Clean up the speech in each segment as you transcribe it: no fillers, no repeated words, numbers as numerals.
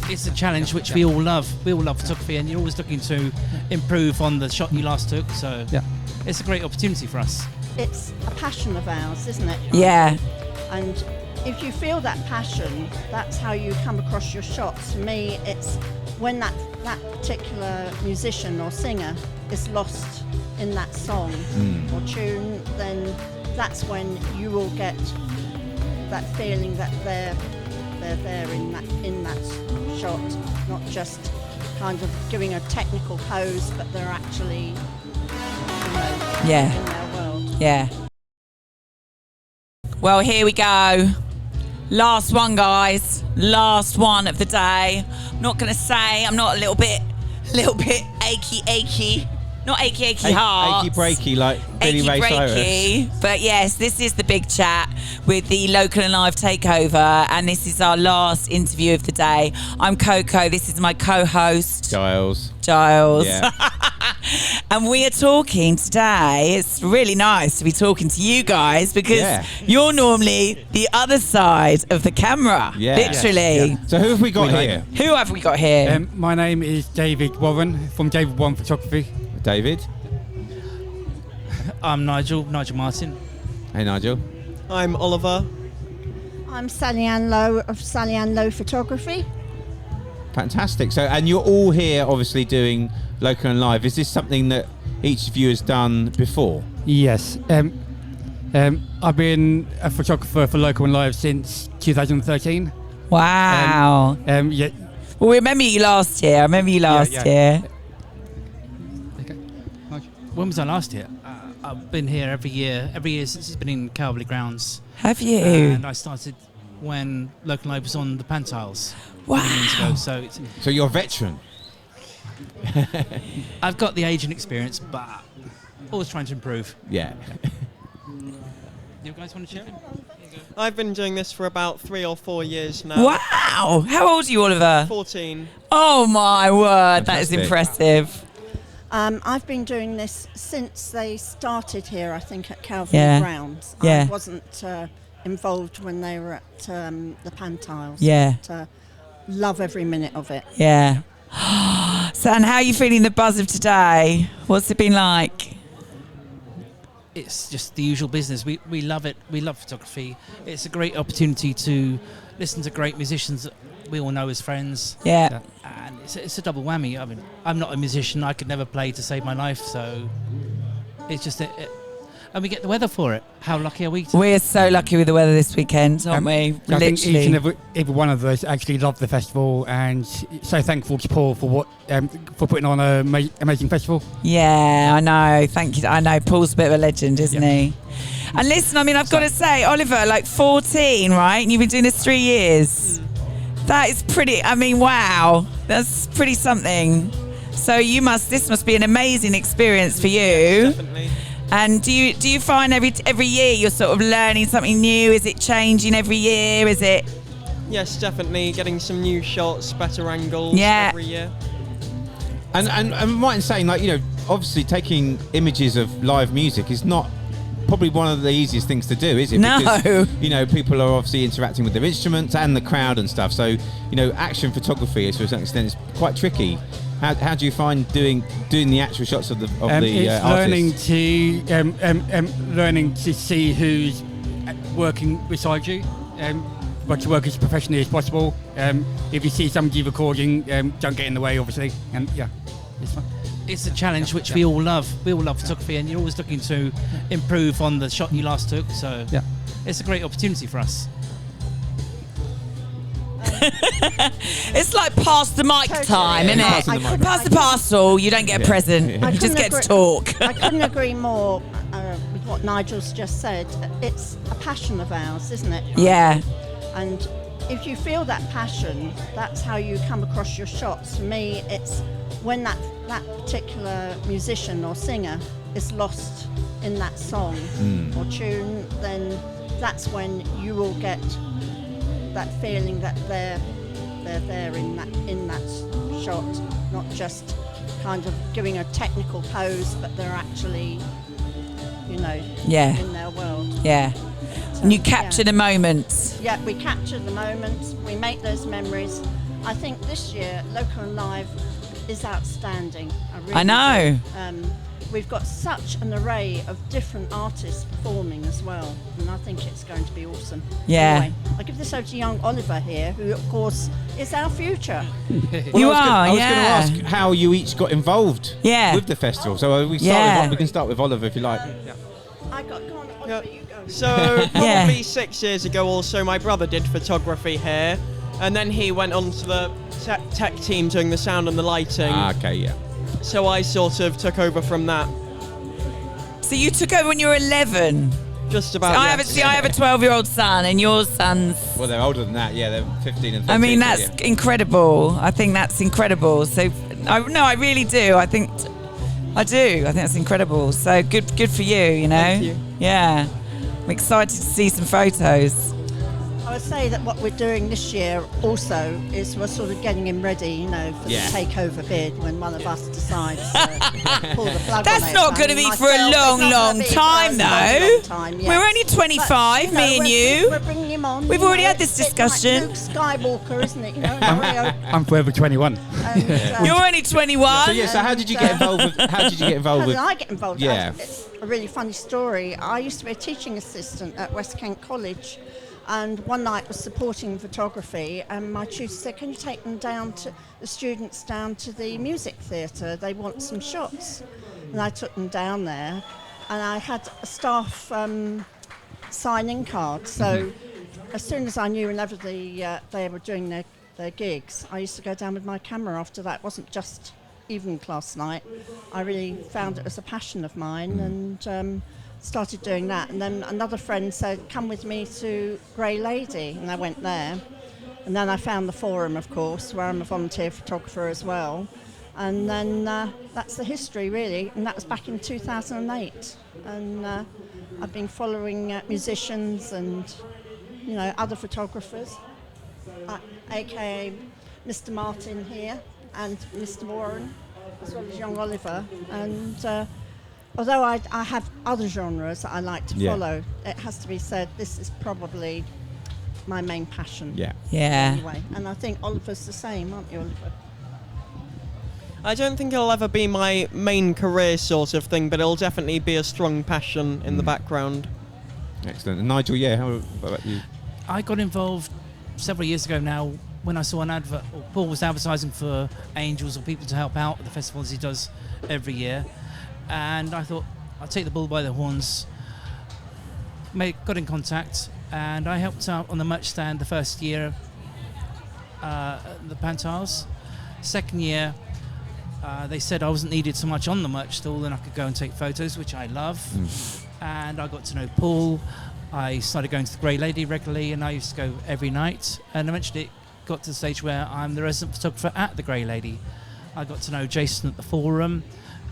It's a challenge which we all love. We all love photography, and you're always looking to improve on the shot you last took. So it's a great opportunity for us. It's a passion of ours, isn't it? Yeah. And if you feel that passion, that's how you come across your shots. For me, it's when that particular musician or singer is lost in that song or tune, then that's when you will get that feeling that they're there in that shot, not just kind of giving a technical pose, but they're actually, in their world. Yeah. Well, here we go. Last one, guys. Last one of the day. I'm not going to say I'm not a little bit achy. Not achy heart. Achy breaky like Billy Ray Cyrus. But yes, this is the big chat with the Local and Live Takeover, and this is our last interview of the day. I'm Coco. This is my co-host Giles. Yeah. And we are talking today. It's really nice to be talking to you guys because you're normally the other side of the camera. Literally. So who have we got here? Who have we got here? My name is David Warren from David Warren Photography. David. I'm Nigel Martin. Hey, Nigel. I'm Oliver. I'm Sally Ann Lowe of Sally Ann Lowe Photography. Fantastic. So, and you're all here obviously doing Local and Live. Is this something that each of you has done before? Yes. I've been a photographer for Local and Live since 2013. Wow. Yeah. Well, we remember you last year. I remember you last year. When was I last here? I've been here every year since it's been in Calverley Grounds. Have you? And I started when Local Live was on the Pantiles. Wow. Ago, so you're a veteran. I've got the age and experience, but always trying to improve. Yeah. You guys want to chip in? I've been doing this for about 3 or 4 years now. Wow. How old are you, Oliver? 14. Oh, my word. Fantastic. That is impressive. I've been doing this since they started here, I think, at Calverley Grounds. Yeah. I wasn't involved when they were at the Pantiles. Yeah. But, love every minute of it. Yeah. So, and how are you feeling the buzz of today? What's it been like? It's just the usual business. We love it. We love photography. It's a great opportunity to listen to great musicians that we all know as friends. Yeah. And it's a double whammy. I mean, I'm not a musician. I could never play to save my life. So it's just and we get the weather for it. How lucky are we? We're so lucky with the weather this weekend, aren't we? I think each and every one of us actually loved the festival, and so thankful to Paul for for putting on an amazing festival. Yeah, I know. Thank you. I know Paul's a bit of a legend, isn't he? And listen, I mean, I've got to say, Oliver, like 14, right? And you've been doing this 3 years. That is pretty. I mean, wow, that's pretty something. So this must be an amazing experience for you. Yes, definitely. And do you find every year you're sort of learning something new? Is it changing every year? Is it? Yes, definitely. Getting some new shots, better angles every year. And I'm right in saying, like, you know, obviously taking images of live music is not probably one of the easiest things to do, is it? No. Because, you know, people are obviously interacting with their instruments and the crowd and stuff. So, you know, action photography to a certain extent is quite tricky. How do you find doing the actual shots of the it's artists? learning to see who's working beside you, but to work as professionally as possible. If you see somebody recording, don't get in the way, obviously. And it's fun. It's a challenge which we all love. We all love photography, and you're always looking to improve on the shot you last took. So it's a great opportunity for us. It's like pass the mic time, isn't it? Pass the parcel, you don't get a present. You just get to talk. I couldn't agree more with what Nigel's just said. It's a passion of ours, isn't it? Yeah. And if you feel that passion, that's how you come across your shots. For me, it's when that particular musician or singer is lost in that song or tune, then that's when you will get that feeling that they're there in that shot, not just kind of giving a technical pose, but they're actually, in their world. Yeah. So, And you capture the moments. Yeah, we capture the moments. We make those memories. I think this year, Local and Live is outstanding. Really I know. do. We've got such an array of different artists performing as well, and I think it's going to be awesome. Yeah. Anyway, I give this over to young Oliver here, who of course is our future. You I was yeah. going to ask how you each got involved Yeah. with the festival. So we can start with Oliver if you like. Go on, Oliver, you go. So probably Yeah. 6 years ago or so, my brother did photography here, and then he went on to the tech team doing the sound and the lighting. Okay, yeah. So I sort of took over from that. So you took over when you were 11. Just about. I yes. have a 12-year-old son, and your son's. Well, they're older than that. Yeah, they're 15 and 13. I mean, so, that's yeah. incredible. I think that's incredible. So, I really do. I think that's incredible. So good for you. You know. Thank you. Yeah. I'm excited to see some photos. I would say that what we're doing this year also is we're sort of getting him ready, for Yeah. the takeover bid when one of us decides to pull the plug That's on it. not I going to mean, be for a myself, long, it's not long gonna be time, for a long, though. long time, yes. We're only 25, But, me and you. We're bringing him on. We've already had this it's a bit discussion. Like Luke Skywalker, isn't it? Mario. I'm forever 21. And, You're only 21. So yeah, so how did you get involved with? How did you get involved How with? did I get involved? Yeah. It's a really funny story. I used to be a teaching assistant at West Kent College, and one night was supporting photography, and my tutor said, "Can you take them the students down to the music theatre? They want some shots." And I took them down there, and I had a staff sign-in card. So as soon as I knew whenever they were doing their gigs, I used to go down with my camera after that. It wasn't just evening class night. I really found it as a passion of mine, and started doing that. And then another friend said, "Come with me to Grey Lady," and I went there. And then I found the forum, of course, where I'm a volunteer photographer as well. And then that's the history, really. And that was back in 2008. And I've been following musicians and other photographers, aka Mr. Martin here and Mr. Warren, as well as young Oliver. And although I have other genres that I like to follow, it has to be said this is probably my main passion. Yeah. Yeah. Anyway, and I think Oliver's the same, aren't you, Oliver? I don't think it'll ever be my main career sort of thing, but it'll definitely be a strong passion in the background. Excellent. And Nigel, yeah, how about you? I got involved several years ago now when I saw an advert, or Paul was advertising for angels or people to help out at the festival as he does every year. And I thought, I'll take the bull by the horns. Got in contact, and I helped out on the merch stand the first year, the Pantiles. Second year, they said I wasn't needed so much on the merch stall, and I could go and take photos, which I love. And I got to know Paul. I started going to the Grey Lady regularly, and I used to go every night. And eventually it got to the stage where I'm the resident photographer at the Grey Lady. I got to know Jason at the Forum,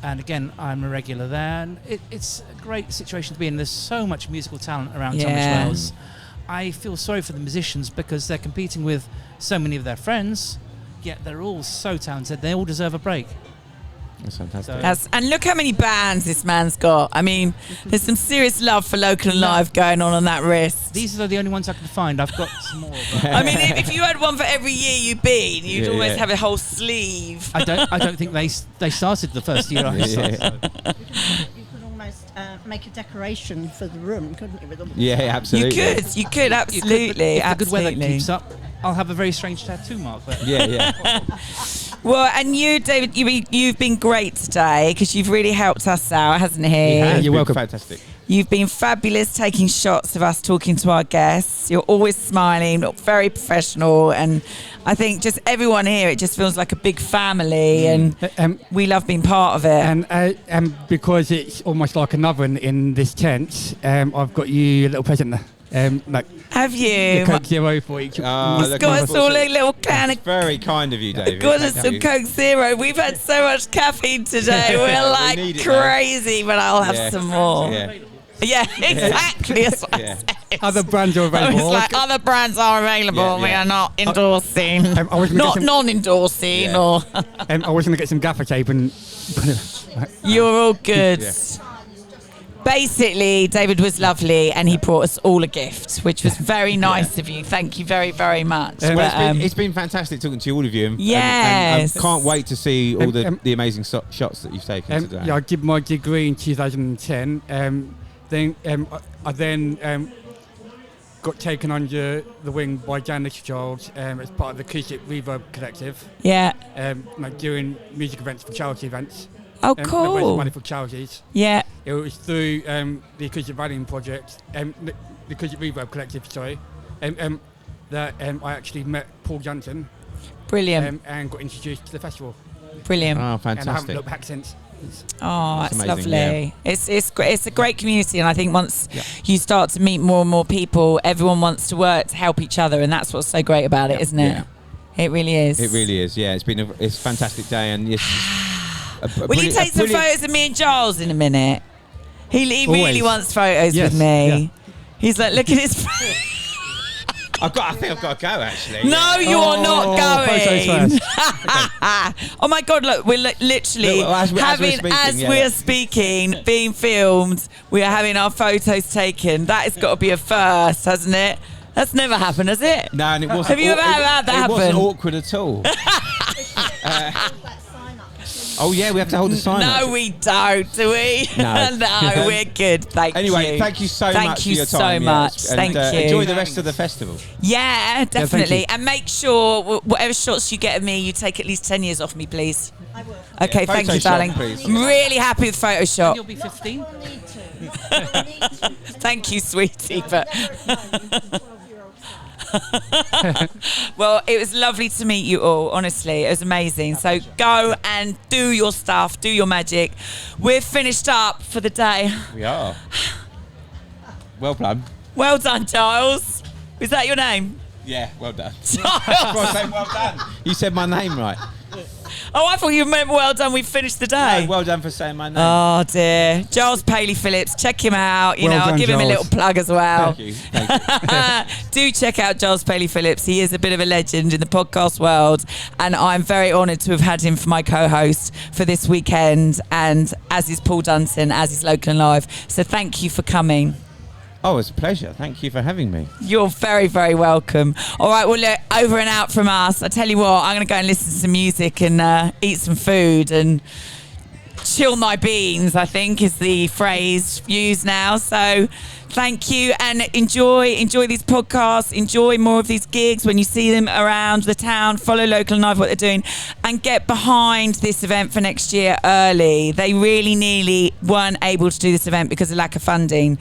and again, I'm a regular there. And it's a great situation to be in. There's so much musical talent around Tunbridge Wells. I feel sorry for the musicians because they're competing with so many of their friends, yet they're all so talented. They all deserve a break. That's fantastic. And look how many bands this man's got. I mean, there's some serious love for Local and Live going on that wrist. These are the only ones I can find. I've got some more. But I mean, if you had one for every year you've been, you'd almost have a whole sleeve. I don't think they started the first year I started. So. You could almost make a decoration for the room, couldn't you? With all Yeah, absolutely. You could, absolutely. If the good weather absolutely. keeps up, I'll have a very strange tattoo mark. But Yeah. Well, and you, David, you've been great today because you've really helped us out, hasn't he? Yeah, You're welcome. Fantastic. You've been fabulous taking shots of us talking to our guests. You're always smiling, very professional, and I think just everyone here, it just feels like a big family, and we love being part of it. And because it's almost like another in this tent, I've got you a little present there. Have The you? Coke Zero for each. He's got us all a little can of Very kind of you, David. got us Thank some you. Coke Zero. We've had so much caffeine today. We're We like need it now. crazy, but I'll have Yeah. some more. Yeah. Yeah, exactly. That's what I Yeah. said. Other brands are I available. was like, other brands are available. Yeah, We yeah. are not endorsing, I was gonna not get some- non-endorsing, Yeah. or I was going to get some gaffer tape and put it. you're all good. Yeah. basically, David was lovely, and he brought us all a gift, which was very nice of you. Thank you very, very much. Well, it's been fantastic talking to all of you. And Yes. I can't wait to see all the amazing shots that you've taken today. Yeah, I did my degree in 2010. I then got taken under the wing by Jan Little-Giles as part of the Acoustic Reverb Collective, Yeah. doing music events for charity events. Oh, Raising cool. money for charities. Yeah. It was through the Acoustic Valuing Project, the Acoustic Reverb Collective, sorry, that I actually met Paul Johnson Brilliant. and got introduced to the festival. Brilliant. Oh, And I haven't fantastic. looked back since. Oh, That's that's amazing, lovely. yeah. It's great. It's a great community, and I think once Yeah. you start to meet more and more people, everyone wants to work to help each other, and that's what's so great about it, isn't it? It really is. It really is. Yeah, it's a fantastic day, and yes. Will you take some photos of me and Giles in a minute? He really Always. wants photos Yes, with me. yeah. He's like, look at his. I think I've got to go actually. No, you are not photos going. first. Oh my God! Look, we're literally Look, as we're having, speaking, as yeah. we're speaking, being filmed. We are having our photos taken. That has got to be a first, hasn't it? That's never happened, has it? No, and it wasn't. Have you ever had that It happen? wasn't awkward at all. Oh yeah, we have to hold the sign. No, we don't, do we? No. No, we're good. Thank you. Anyway, thank you so Thank much you for your so time. much. yes. And, Thank you. Enjoy the rest of the festival. Yeah, definitely. you. And make sure whatever shots you get of me, you take at least 10 years off me, please. I will. Okay, Yeah, thank you, Photoshop, darling. please. I'm really happy with Photoshop. You'll be 15. Need to. Need to. Thank you, sweetie. But Never at home with 12-year-old. well, it was lovely to meet you all. Honestly, it was amazing. So go and do your stuff, do your magic. We're finished up for the day. We are. Well done. Well done, Giles. Is that your name? Yeah, well done. Giles. Well done. Well done. You said my name right. Oh, I thought you meant well done. We finished the day. No, well done for saying my name. Oh dear, Giles Paley Phillips. Check him out. You Well know, I'll done, give him a Giles. little plug as well. Thank you. Thank you. Do check out Giles Paley Phillips. He is a bit of a legend in the podcast world, and I'm very honoured to have had him for my co-host for this weekend. And as is Paul Dunson, as is Local and Live. So thank you for coming. Oh, it's a pleasure. Thank you for having me. You're very, very welcome. All right, well, look, over and out from us. I tell you what, I'm going to go and listen to some music and eat some food and chill my beans, I think is the phrase used now. So thank you, and enjoy these podcasts, enjoy more of these gigs when you see them around the town. Follow Local and Live, what they're doing, and get behind this event for next year early. They really nearly weren't able to do this event because of lack of funding.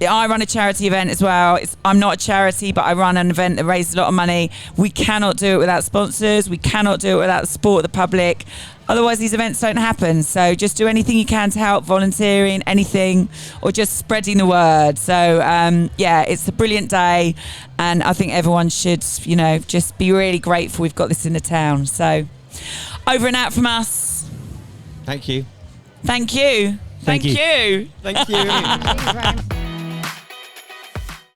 I run a charity event as well. I'm not a charity, but I run an event that raises a lot of money. We cannot do it without sponsors. We cannot do it without the support of the public. Otherwise, these events don't happen. So just do anything you can to help, volunteering, anything, or just spreading the word. So, yeah, it's a brilliant day. And I think everyone should, you know, just be really grateful we've got this in the town. So over and out from us. Thank you. Thank you. Thank you. you. Thank you. Thank you very much.